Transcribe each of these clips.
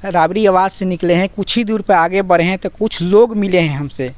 राबड़ी आवाज़ से निकले हैं, कुछ ही दूर पर आगे बढ़े हैं तो कुछ लोग मिले हैं हमसे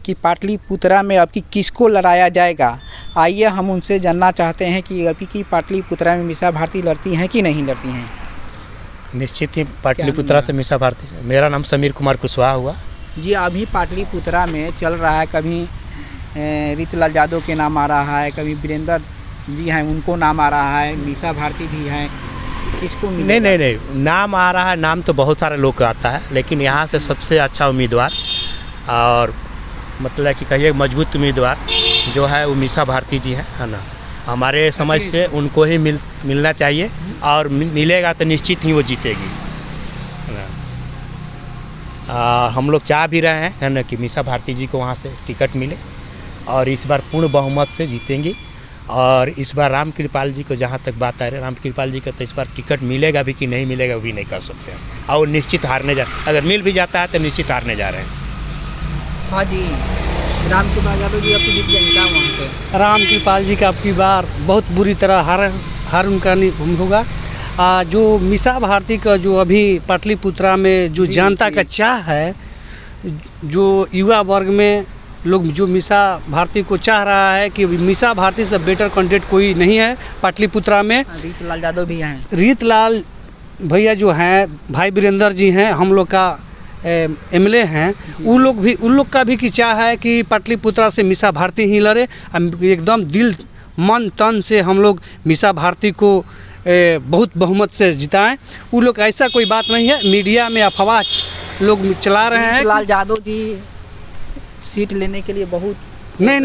कि पाटलिपुत्रा में अब की किसको लड़ाया जाएगा। आइए हम उनसे जानना चाहते हैं कि अभी की पाटलिपुत्रा में मीसा भारती लड़ती हैं कि नहीं लड़ती हैं। निश्चित ही पाटलिपुत्रा से मीसा भारती। मेरा नाम समीर कुमार कुशवाहा हुआ जी। अभी पाटलिपुत्रा में चल रहा है, कभी रीतलाल यादव के नाम आ रहा है, कभी वीरेंद्र जी हैं उनको नाम आ रहा है, मीसा भारती भी हैं, किसको नहीं, नाम आ रहा है। नाम तो बहुत सारे लोग का आता है, लेकिन यहाँ से सबसे अच्छा उम्मीदवार और मतलब कि कहिए मजबूत उम्मीदवार जो है वो मीसा भारती जी हैं, है ना। हमारे समझ से उनको ही मिलना चाहिए और मिलेगा तो निश्चित ही वो जीतेगी, है ना। हम लोग चाह भी रहे हैं, है ना, कि मीसा भारती जी को वहाँ से टिकट मिले और इस बार पूर्ण बहुमत से जीतेंगी। और इस बार राम कृपाल जी को जहाँ तक बात आ रही है, राम कृपाल जी का तो इस बार टिकट मिलेगा भी कि नहीं मिलेगा वो भी नहीं कर सकते हैं और निश्चित हारने अगर मिल भी जाता है तो निश्चित हारने जा रहे हैं। हाँ जी, राम कृपाल यादव जी आपकी जीत जाएंगे वहाँ से। राम कृपाल जी का आपकी बार बहुत बुरी तरह हार उनका होगा। जो मीसा भारती का जो अभी पाटलिपुत्रा में जो जनता का चाह है, जो युवा वर्ग में लोग जो मीसा भारती को चाह रहा है कि मीसा भारती से बेटर कैंडिडेट कोई नहीं है पाटलिपुत्रा में। रीतलाल यादव भी हैं, रीतलाल भैया जो हैं, भाई वीरेंद्र जी हैं, हम लोग का एमएलए हैं, उन लोग का भी की चाह है कि पाटलिपुत्रा से मीसा भारती ही लड़े। एकदम दिल मन तन से हम लोग मीसा भारती को बहुत बहुमत से जिताएं। उन लोग ऐसा कोई बात नहीं है, मीडिया में अफवाह लोग चला रहे हैं। रीतलाल यादव जी सीट लेने के लिए बहुत नहीं,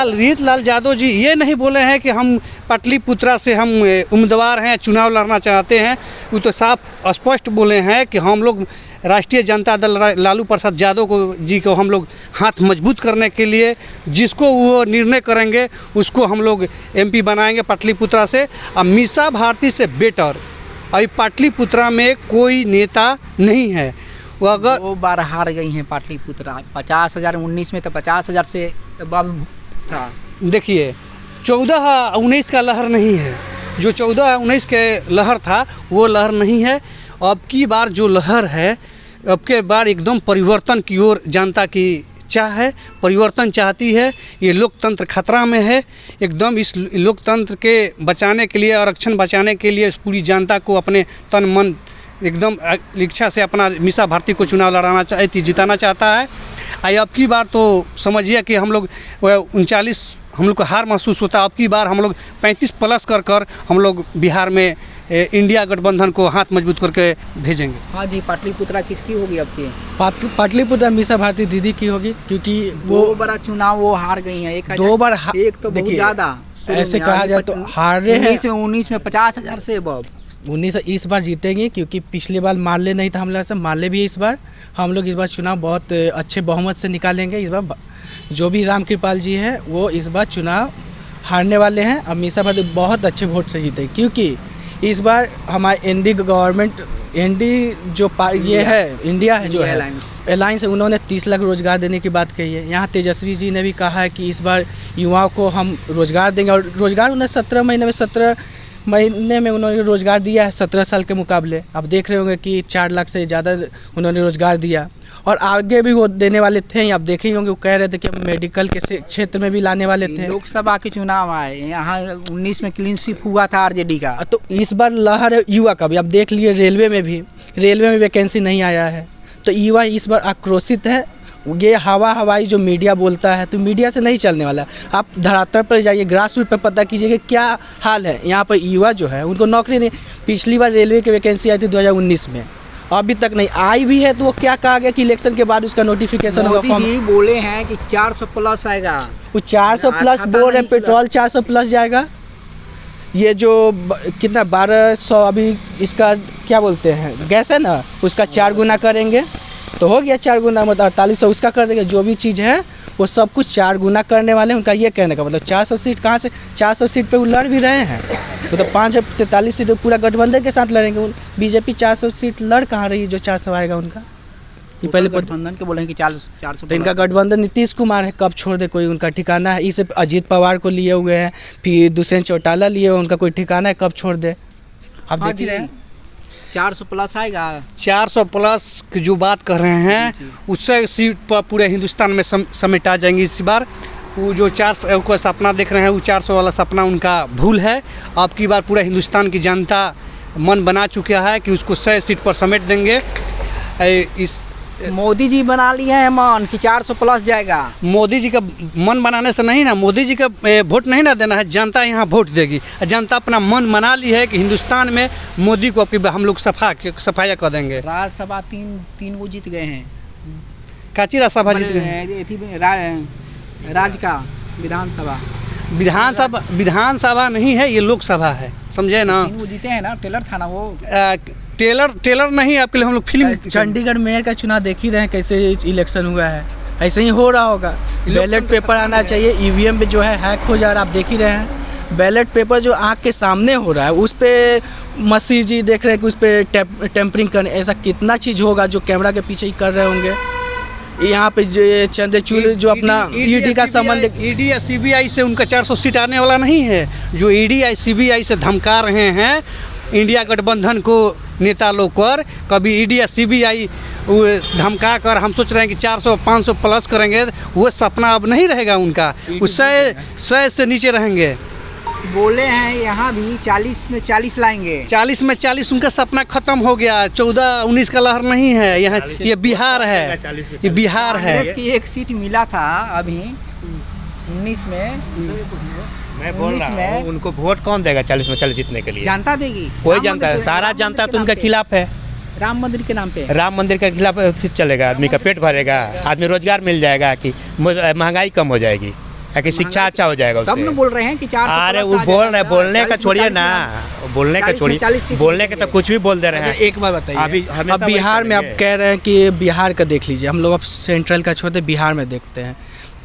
रीतलाल यादव जी ये नहीं बोले हैं कि हम पाटलिपुत्रा से हम उम्मीदवार हैं, चुनाव लड़ना चाहते हैं। वो तो साफ स्पष्ट बोले हैं कि हम लोग राष्ट्रीय जनता दल लालू प्रसाद यादव जी को हम लोग हाथ मजबूत करने के लिए जिसको वो निर्णय करेंगे उसको हम लोग एमपी बनाएंगे पाटलिपुत्रा से। अब मीसा भारती से बेटर अभी पाटलिपुत्रा में कोई नेता नहीं है। वो अगर 2 बार हार गई हैं पाटलिपुत्रा। 50,019 में तो 50,000 से अब था। देखिए 14-19 का लहर नहीं है, जो 14-19 के लहर था वो लहर नहीं है। अब की बार जो लहर है, अब के बार एकदम परिवर्तन की ओर जनता की चाह है, परिवर्तन चाहती है। ये लोकतंत्र खतरा में है एकदम। इस लोकतंत्र के बचाने के लिए, आरक्षण बचाने के लिए पूरी जनता को अपने तन मन एकदम इच्छा से अपना मीसा भारती को चुनाव लड़ाना जिताना चाहता है। अब की बार तो समझिए कि हम लोग 39 हम लोग को हार महसूस होता है। अब की बार हम लोग 35 प्लस कर हम लोग बिहार में इंडिया गठबंधन को हाथ मजबूत करके भेजेंगे। हाँ जी, पाटलिपुत्रा किसकी होगी अब की? पाटलिपुत्रा मीसा भारती दीदी की होगी, क्योंकि वो 2 बार चुनाव वो हार गई हैं। 2 बार एक तो बहुत ज़्यादा ऐसे कहा जाए तो हारे हैं। 19 में 50,000 से अब 19 इस बार जीतेंगे, क्योंकि पिछली बार माले नहीं था हम लोग से, माले भी इस बार हम लोग इस बार चुनाव बहुत अच्छे बहुमत से निकालेंगे। इस बार जो भी राम कृपाल जी हैं वो इस बार चुनाव हारने वाले हैं। अब मीसा भारती बहुत अच्छे वोट से जीतेंगे, क्योंकि इस बार हमारे एनडी गवर्नमेंट जो ये है इंडिया है जो है अलायंस है, उन्होंने 30 लाख रोजगार देने की बात कही है। यहाँ तेजस्वी जी ने भी कहा है कि इस बार युवाओं को हम रोजगार देंगे, और रोजगार उन्हें 17 महीने में उन्होंने रोज़गार दिया है 17 साल के मुकाबले। आप देख रहे होंगे कि 4 लाख से ज़्यादा उन्होंने रोज़गार दिया, और आगे भी वो देने वाले थे। आप देखे होंगे वो कह रहे थे कि मेडिकल के क्षेत्र में भी लाने वाले थे। लोकसभा के चुनाव आए, यहाँ 19 में क्लीन स्वीप हुआ था आरजेडी का। तो इस बार लहर है युवा का भी। आप देख लिए रेलवे में वैकेंसी नहीं आया है, तो युवा इस बार आक्रोशित है। ये हवाई जो मीडिया बोलता है, तो मीडिया से नहीं चलने वाला। आप धरातल पर जाइए, ग्रास रूट पर पता कीजिए कि क्या हाल है। यहाँ पर युवा जो है उनको नौकरी नहीं। पिछली बार रेलवे की वैकेंसी आई थी 2019 में, अभी तक नहीं आई भी है। तो वो क्या कहा गया कि इलेक्शन के बाद उसका नोटिफिकेशन होगा। मोदी जी बोले हैं कि 400 प्लस आएगा। वो 400 प्लस बोल रहे, पेट्रोल 400 प्लस जाएगा। ये जो कितना 1200 अभी इसका क्या बोलते हैं गैस है ना, उसका 4 गुना करेंगे तो हो गया 4 गुना, मतलब 4800 उसका कर देंगे। जो भी चीज़ है वो सब कुछ 4 गुना करने वाले हैं। उनका ये कहने का मतलब 400 सीट कहाँ से, 400 सीट पे वो लड़ भी रहे हैं। मतलब 543 सीट पूरा गठबंधन के साथ लड़ेंगे। बीजेपी 400 सीट लड़ कहाँ रही है जो 400 आएगा उनका? ये पहले गठबंधन के बोले हैं कि 400। तो इनका गठबंधन नीतीश कुमार है, कब छोड़ दे कोई उनका ठिकाना है। इसे अजीत पवार को लिए हुए हैं, फिर दुष्यंत चौटाला लिए हुए, उनका कोई ठिकाना है, कब छोड़ दे? आप देखिए 400 प्लस आएगा। 400 प्लस की जो बात कर रहे हैं उससे सीट पर पूरे हिंदुस्तान में समेटा जाएंगे इस बार। वो जो 400 का सपना देख रहे हैं वो 400 वाला सपना उनका भूल है। अब की बार पूरा हिंदुस्तान की जनता मन बना चुका है कि उसको 100 सीट पर समेट देंगे। इस मोदी जी बना लिए हैं मन कि 400 प्लस जाएगा। मोदी जी का मन बनाने से नहीं ना, मोदी जी का वोट नहीं ना देना है, जनता यहाँ वोट देगी। जनता अपना मन बना ली है कि हिंदुस्तान में मोदी को अब हम लोग सफाया कर देंगे। राज्यसभा तीन वो जीत गए हैं। काची राज्यसभा जीत गए हैं? राज्य का विधानसभा नहीं है, ये लोकसभा है, समझे ना। वो जीते हैं ना, टेलर था ना वो। टेलर नहीं, आपके लिए हम लोग फिल्म। चंडीगढ़ मेयर का चुनाव देख ही रहे हैं कैसे इलेक्शन हुआ है, ऐसे ही हो रहा होगा। बैलेट पेपर आना चाहिए, ईवीएम पे जो है हैक हो जा रहा है, आप देख ही रहे हैं। बैलेट पेपर जो आँख के सामने हो रहा है उस पर मसीह जी देख रहे हैं कि उस पर टेम्परिंग करने, ऐसा कितना चीज़ होगा जो कैमरा के पीछे ही कर रहे होंगे। यहाँ पे चंद्रचूड़ जो अपना ईडी का संबंध, ईडी या सीबीआई से उनका 400 सीट आने वाला नहीं है। जो ईडी या सीबीआई से धमका रहे हैं इंडिया गठबंधन को नेता लोग कर, कभी ईडी या सीबीआई धमका कर हम सोच रहे हैं कि 400-500 प्लस करेंगे, वो सपना अब नहीं रहेगा उनका। उससे 100 से नीचे रहेंगे। बोले हैं यहाँ भी 40 में 40 लाएंगे। 40 में 40 उनका सपना खत्म हो गया। 14-19 का लहर नहीं है यहाँ, ये बिहार है, ये बिहार है। कांग्रेस की एक सीट मिला था अभी 19 में। मैं बोल रहा हूँ उनको वोट कौन देगा 40 में 40 जीतने के लिए? जनता देगी। कोई जनता, सारा जनता तो उनके खिलाफ है। राम मंदिर के नाम पे, राम मंदिर के खिलाफ चलेगा, आदमी का पेट भरेगा, आदमी रोजगार मिल जाएगा, कि महंगाई कम हो जाएगी, कि शिक्षा अच्छा हो जाएगा उससे। तब न बोल रहे हैं कि 400। अरे वो बोल रहे, बोलने का छोड़िए ना, बोलने का छोड़िए, बोलने के तो कुछ भी बोल दे रहे हैं। एक बार बताइए, अब बिहार में आप कह रहे हैं कि बिहार का देख लीजिए, हम लोग अब सेंट्रल का छोड़ते बिहार में देखते हैं।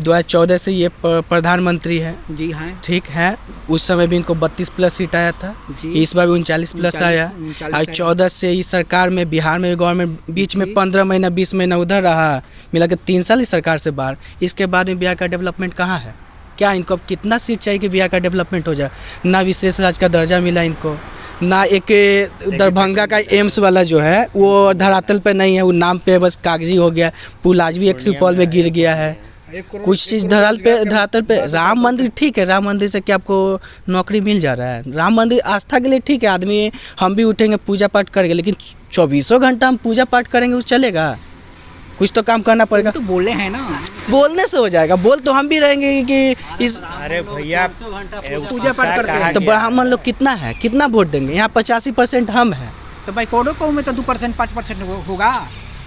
2014 से ये प्रधानमंत्री है। जी हाँ, ठीक है। उस समय भी इनको 32 प्लस सीट आया था, इस बार भी 39 प्लस आया। और 14 से इस सरकार में, बिहार में गवर्नमेंट बीच में 15 महीना 20 महीना उधर रहा, मिला के 3 साल इस सरकार से बाहर। इसके बाद में बिहार का डेवलपमेंट कहाँ है? क्या इनको अब कितना सीट चाहिए कि बिहार का डेवलपमेंट हो जाए? ना विशेष राज्य का दर्जा मिला इनको, ना एक दरभंगा का एम्स वाला जो है वो धरातल पे नहीं है, वो नाम पे बस कागजी हो गया। पुल आज भी एक सुपौल में गिर गया है। कुछ चीज़ धरातल पे। राम मंदिर ठीक है, राम मंदिर से क्या आपको नौकरी मिल जा रहा है? राम मंदिर आस्था के लिए ठीक है, आदमी हम भी उठेंगे पूजा पाठ करेंगे, लेकिन 24 घंटा हम पूजा पाठ करेंगे वो चलेगा? कुछ तो काम करना पड़ेगा। तो बोले हैं ना, बोलने से हो जाएगा, बोल तो हम भी रहेंगे कि इस। अरे भैया पूजा पाठ करते हैं तो ब्राह्मण लोग कितना है, कितना वोट देंगे? यहाँ 85% हम हैं। तो भाई कोडो में तो 2% 5% होगा,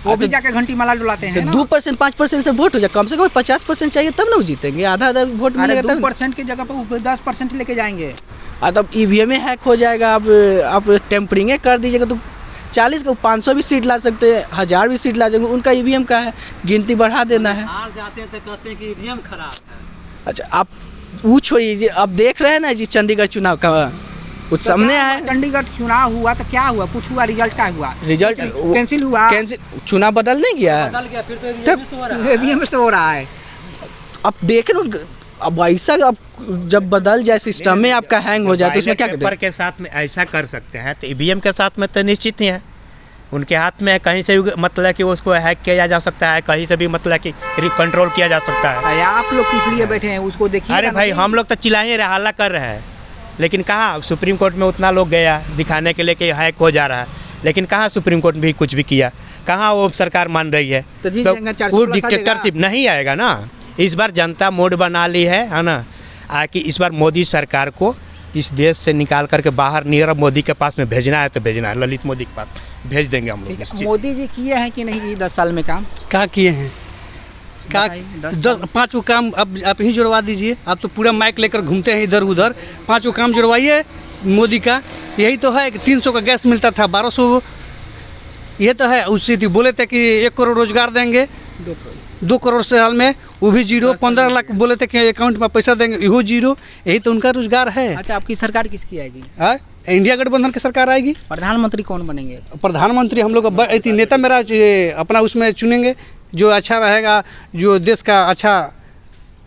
वो भी जाके घंटी माला डुलाते हैं। तो 2% 5% से वोट हो जाए, कम से कम 50% चाहिए तब ना वो जीतेंगे। आधा वोट मिलेगा तब। 2% की जगह पर 10% लेके जाएंगे। तब ईवीएम में हैक हो जाएगा। अब आप टेम्परिंग कर दीजिएगा तो 40 को 500 भी सीट ला सकते हैं, 1000 भी सीट ला जाएंगे। उनका ईवीएम का है, गिनती बढ़ा देना है। हार जाते हैं तो कहते हैं कि ईवीएम खराब है। अच्छा, आप वो छोड़िए, अब देख रहे हैं ना जी चंडीगढ़ चुनाव का कुछ सामने आया है। चंडीगढ़ चुनाव हुआ तो क्या हुआ? कुछ हुआ? रिजल्ट क्या हुआ? रिजल्ट कैंसिल हुआ। चुनाव बदल नहीं गया, फिर तो ईवीएम से हो रहा है। अब देख लो, अब ऐसा अब जब बदल जाए सिस्टम में आपका हैंग हो जाए तो इसमें क्या करें? पेपर के साथ में ऐसा कर सकते हैं, तो ईवीएम के साथ में तो निश्चित ही है। उनके हाथ में कहीं से भी मतलब कि उसको हैक किया जा सकता है, कहीं से भी मतलब कि कंट्रोल किया जा सकता है। आप लोग किस लिए बैठे हैं उसको देखिए। अरे भाई हम लोग तो चिल्लाए रहे, हल्ला कर रहे हैं, लेकिन कहाँ सुप्रीम कोर्ट में उतना लोग गया दिखाने के लिए कि हैक हो जा रहा है, लेकिन कहाँ सुप्रीम कोर्ट भी कुछ भी किया, कहाँ वो सरकार मान रही है? तो वो डिक्टेटरशिप नहीं आएगा ना। इस बार जनता मूड बना ली है ना, कि इस बार मोदी सरकार को इस देश से निकाल करके बाहर नीरव मोदी के पास में भेजना है तो भेजना है, ललित मोदी के पास भेज देंगे हम लोग। मोदी जी किए हैं कि नहीं 10 साल में काम? क्या किए हैं? क्या 5 काम अब आप ही जुड़वा दीजिए। आप तो पूरा माइक लेकर घूमते हैं इधर उधर। 5 काम जुड़वाइए मोदी का। यही तो है कि 300 का गैस मिलता था 1200, ये तो है। उससे बोले थे कि 1 करोड़ रोजगार देंगे, 2 करोड़ साल में, वो भी जीरो। 15 लाख बोले थे कि अकाउंट में पैसा देंगे, वो जीरो। यही तो उनका रोजगार है। अच्छा, आपकी सरकार किसकी आएगी? इंडिया गठबंधन की सरकार आएगी। प्रधानमंत्री कौन बनेंगे? प्रधानमंत्री हम लोग नेता मेरा अपना उसमें चुनेंगे, जो अच्छा रहेगा, जो देश का अच्छा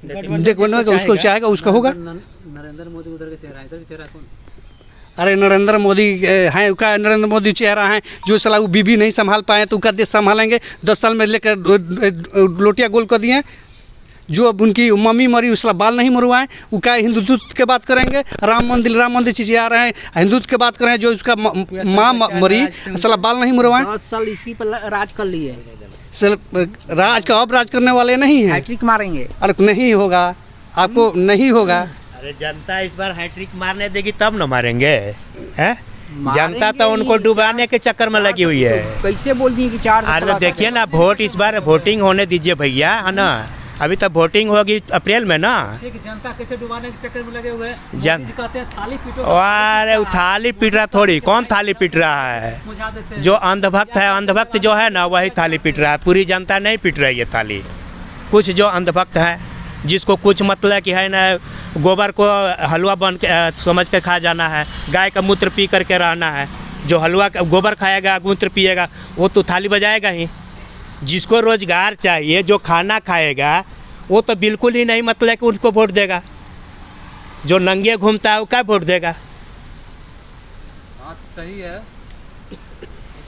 देख बनेगा उसको चाहेगा उसका होगा। नरेंद्र मोदी उधर का चेहरा, इधर का चेहरा कौन? अरे नरेंद्र मोदी हैं, उनका नरेंद्र मोदी चेहरा है जो साला वो बीबी नहीं संभाल पाए तो उनका देश संभालेंगे। 10 साल में लेकर लोटिया गोल कर दिए। जो अब उनकी मम्मी मरी उसका बाल नहीं मरवाएं, वो क्या हिंदुत्व की बात करेंगे। राम मंदिर चीज़ें आ रहे हैं, हिंदुत्व की बात करें। जो उसका माँ मरी साला बाल नहीं मरवाएं। 10 साल इसी पर राज कर लिए, राज का अब राज करने वाले नहीं हैं। हैट्रिक मारेंगे। अरे नहीं होगा, आपको नहीं होगा। अरे जनता इस बार हैट्रिक मारने देगी तब न मारेंगे हैं। जनता तो उनको डुबाने के चक्कर में लगी हुई है। कैसे बोल दिए कि 4 अरे तो देखिए ना, वोट इस बार वोटिंग होने दीजिए भैया, है ना। अभी तक वोटिंग होगी अप्रैल में ना। जनता कैसे डुबाने के चक्कर में लगे हुए हैं। जन- मोदी जी कहते हैं थाली पीटो। अरे थाली पीट रहा थोड़ी, कौन थाली पीट रहा है। बुझा देते हैं। जो अंधभक्त है, अंधभक्त जो है ना वही थाली पीट रहा है। पूरी जनता नहीं पीट रही है थाली। कुछ जो अंधभक्त है, जिसको कुछ मतलब कि है ना, गोबर को हलवा बन के समझ कर खा जाना है, गाय का मूत्र पी करके रहना है। जो हलवा गोबर खाएगा, मूत्र पिएगा, वो तो थाली बजाएगा ही। जिसको रोजगार चाहिए, जो खाना खाएगा, वो तो बिल्कुल ही नहीं मतलब कि उसको वोट देगा। जो नंगे घूमता है वो क्या वोट देगा। बात सही है।